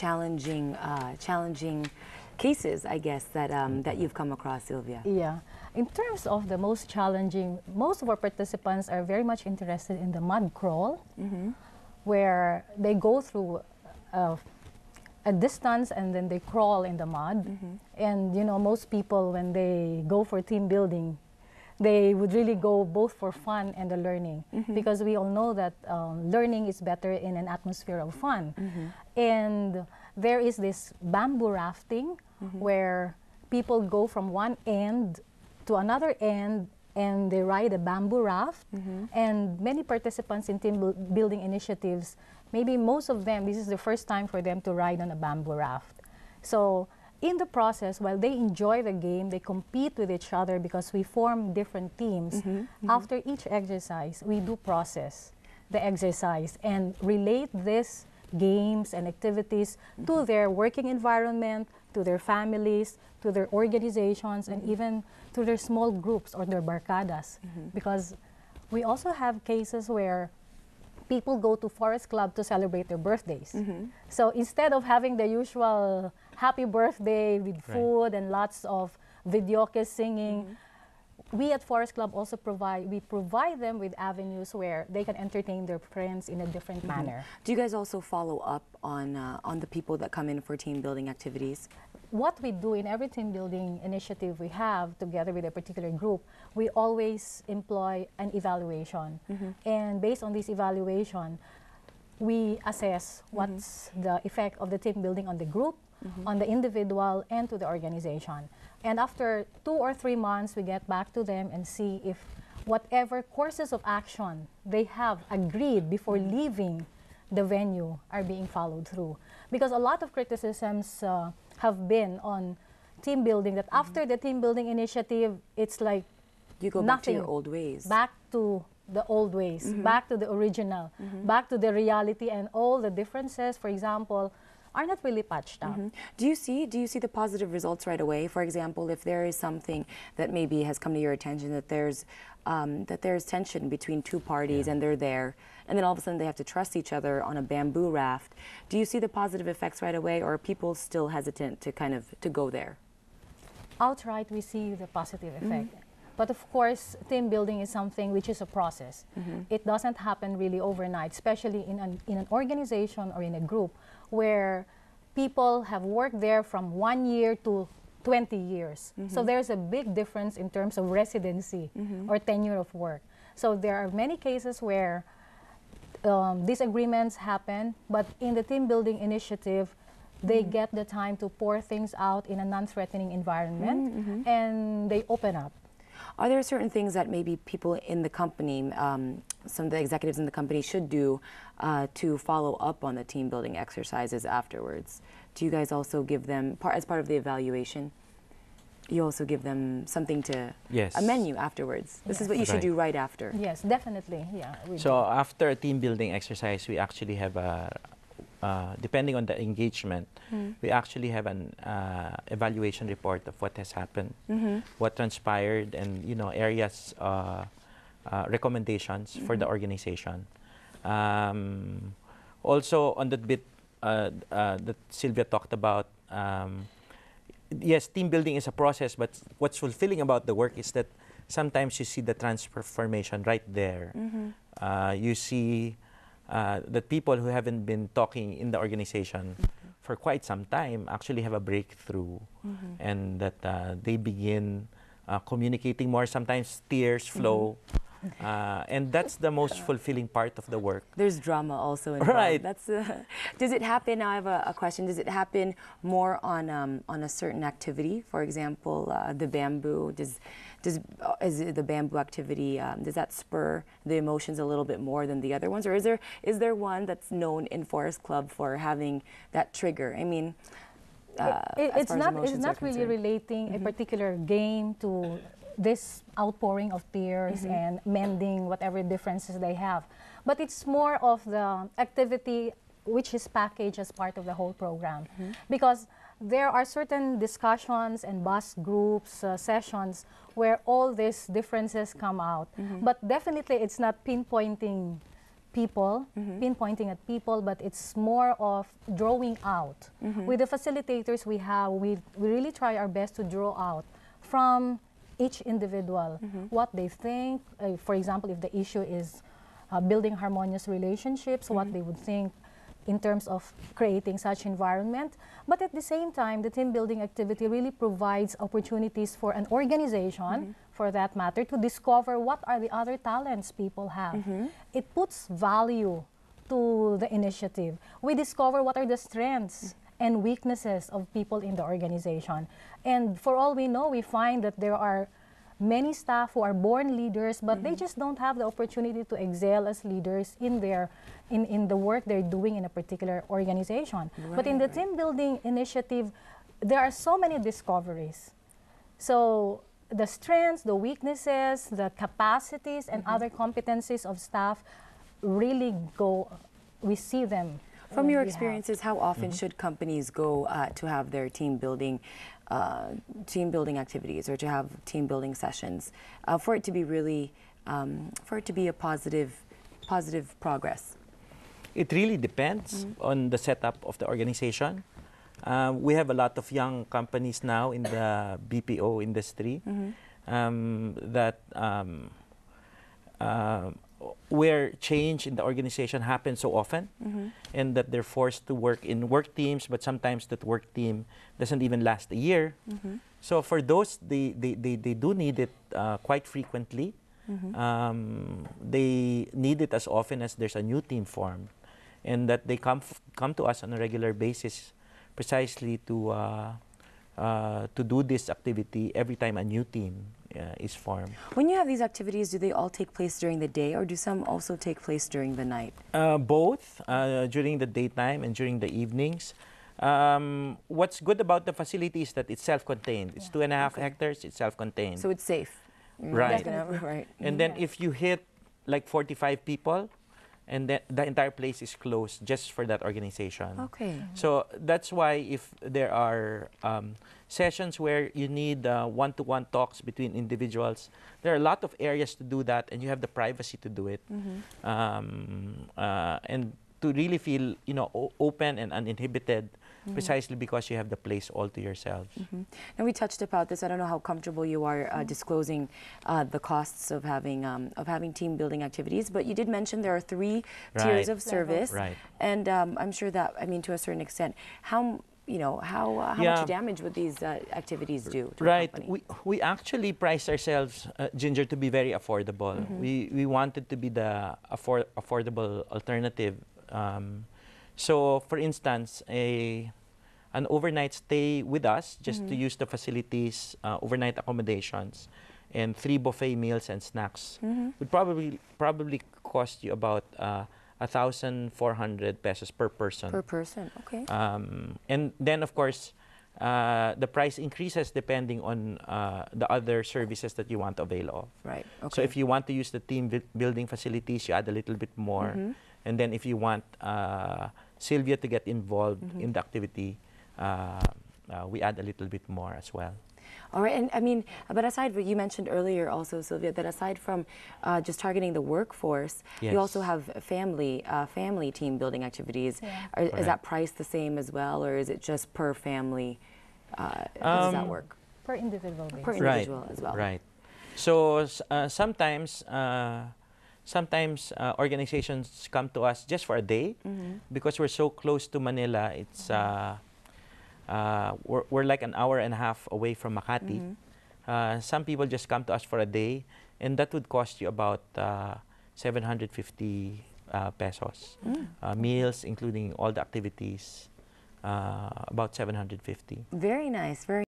challenging cases, I guess, that that you've come across, Sylvia? Yeah. In terms of the most challenging, most of our participants are very much interested in the mud crawl, where they go through a distance and then they crawl in the mud. And you know, most people when they go for team building, they would really go both for fun and the learning, because we all know that learning is better in an atmosphere of fun. And there is this bamboo rafting where people go from one end to another end and they ride a bamboo raft. And many participants in team building initiatives, maybe most of them, this is the first time for them to ride on a bamboo raft. So in the process, while they enjoy the game, they compete with each other because we form different teams. After each exercise, we do process the exercise and relate these games and activities to their working environment, to their families, to their organizations, and even to their small groups or their barcadas. Because we also have cases where people go to Forest Club to celebrate their birthdays. So instead of having the usual happy birthday with food and lots of videoke singing, we at Forest Club also provide them with avenues where they can entertain their friends in a different manner. Do you guys also follow up on the people that come in for team building activities? What we do in every team building initiative we have together with a particular group, we always employ an evaluation. And based on this evaluation, we assess what's the effect of the team building on the group, on the individual, and to the organization. And after 2 or 3 months, we get back to them and see if whatever courses of action they have agreed before leaving the venue are being followed through. Because a lot of criticisms have been on team building, that after the team building initiative, it's like you go back to your old ways. Back to the old ways, back to the original, back to the reality, and all the differences, for example, are not really patched up. Do you see the positive results right away? For example, if there is something that maybe has come to your attention, that there's tension between two parties and they're there, and then all of a sudden they have to trust each other on a bamboo raft. Do you see the positive effects right away, or are people still hesitant to go there? Outright, we see the positive effect. But of course, team building is something which is a process. It doesn't happen really overnight, especially in an organization or in a group where people have worked there from 1 year to 20 years. So there's a big difference in terms of residency or tenure of work. So there are many cases where disagreements happen, but in the team building initiative, they get the time to pour things out in a non-threatening environment, and they open up. Are there certain things that maybe people in the company, some of the executives in the company should do to follow up on the team building exercises afterwards? Do you guys also give them, as part of the evaluation, you also give them something to, a menu afterwards? This is what you should do right after. Yes, definitely. Yeah. So after a team building exercise, we actually have a, depending on the engagement, we actually have an evaluation report of what has happened, what transpired, and areas, recommendations for the organization. Also, on that bit that Sylvia talked about, yes, team building is a process, but what's fulfilling about the work is that sometimes you see the transformation right there. You see that people who haven't been talking in the organization for quite some time actually have a breakthrough, and that they begin communicating more. Sometimes tears flow, and that's the most fulfilling part of the work. There's drama also involved. Right. That's, does it happen, now I have a question, does it happen more on a certain activity? For example, the bamboo, is the bamboo activity, does that spur the emotions a little bit more than the other ones? Or is there one that's known in Forest Club for having that trigger? I mean, it's not really relating a particular game to this outpouring of tears and mending whatever differences they have. But it's more of the activity which is packaged as part of the whole program. Because there are certain discussions and bus groups, sessions, where all these differences come out. But definitely it's not pinpointing people, pinpointing at people, but it's more of drawing out. With the facilitators we have, we really try our best to draw out from each individual what they think. For example, if the issue is building harmonious relationships, what they would think in terms of creating such environment. But at the same time, the team building activity really provides opportunities for an organization, for that matter, to discover what are the other talents people have. It puts value to the initiative. We discover what are the strengths and weaknesses of people in the organization. And for all we know, we find that there are many staff who are born leaders, but they just don't have the opportunity to excel as leaders in the work they're doing in a particular organization. But in the team building initiative, there are so many discoveries. So the strengths, the weaknesses, the capacities, and other competencies of staff really go, we see them. From your experiences, how often should companies go to have their team building activities or to have team building sessions for it to be really for it to be a positive progress? It really depends on the setup of the organization. We have a lot of young companies now in the BPO industry where change in the organization happens so often, and that they're forced to work in work teams, but sometimes that work team doesn't even last a year. So for those, they do need it quite frequently. They need it as often as there's a new team formed, and that they come to us on a regular basis precisely to do this activity every time a new team is formed. When you have these activities, do they all take place during the day, or do some also take place during the night? Both, during the daytime and during the evenings. What's good about the facility is that it's self-contained. It's 2.5 hectares, it's self-contained. So it's safe. Right. Right. And then if you hit like 45 people, and then the entire place is closed just for that organization. Okay. So that's why if there are sessions where you need one-to-one talks between individuals, there are a lot of areas to do that, and you have the privacy to do it, and to really feel, you know, open and uninhibited, precisely because you have the place all to yourselves. Now we touched about this. I don't know how comfortable you are disclosing the costs of having team building activities, but you did mention there are 3 tiers of service, and I'm sure that, I mean, to a certain extent, how much damage would these activities do to a company? We actually price ourselves, Ginger, to be very affordable. We wanted to be the affordable alternative. So, for instance, an overnight stay with us, just to use the facilities, overnight accommodations, and 3 buffet meals and snacks would probably cost you about 1,400 pesos per person. Per person, okay. And then, of course, the price increases depending on the other services that you want to avail of. Right. Okay. So if you want to use the team building facilities, you add a little bit more. And then if you want Sylvia to get involved in the activity, we add a little bit more as well. All right, and I mean, but aside, you mentioned earlier also, Sylvia, that aside from just targeting the workforce, you also have family team building activities. Is that priced the same as well, or is it just per family? How does that work? Per individual basis. Per individual as well. Right. So sometimes organizations come to us just for a day, because we're so close to Manila. It's we're like an hour and a half away from Makati. Some people just come to us for a day, and that would cost you about 750 pesos. Meals, including all the activities, about 750. Very nice. Very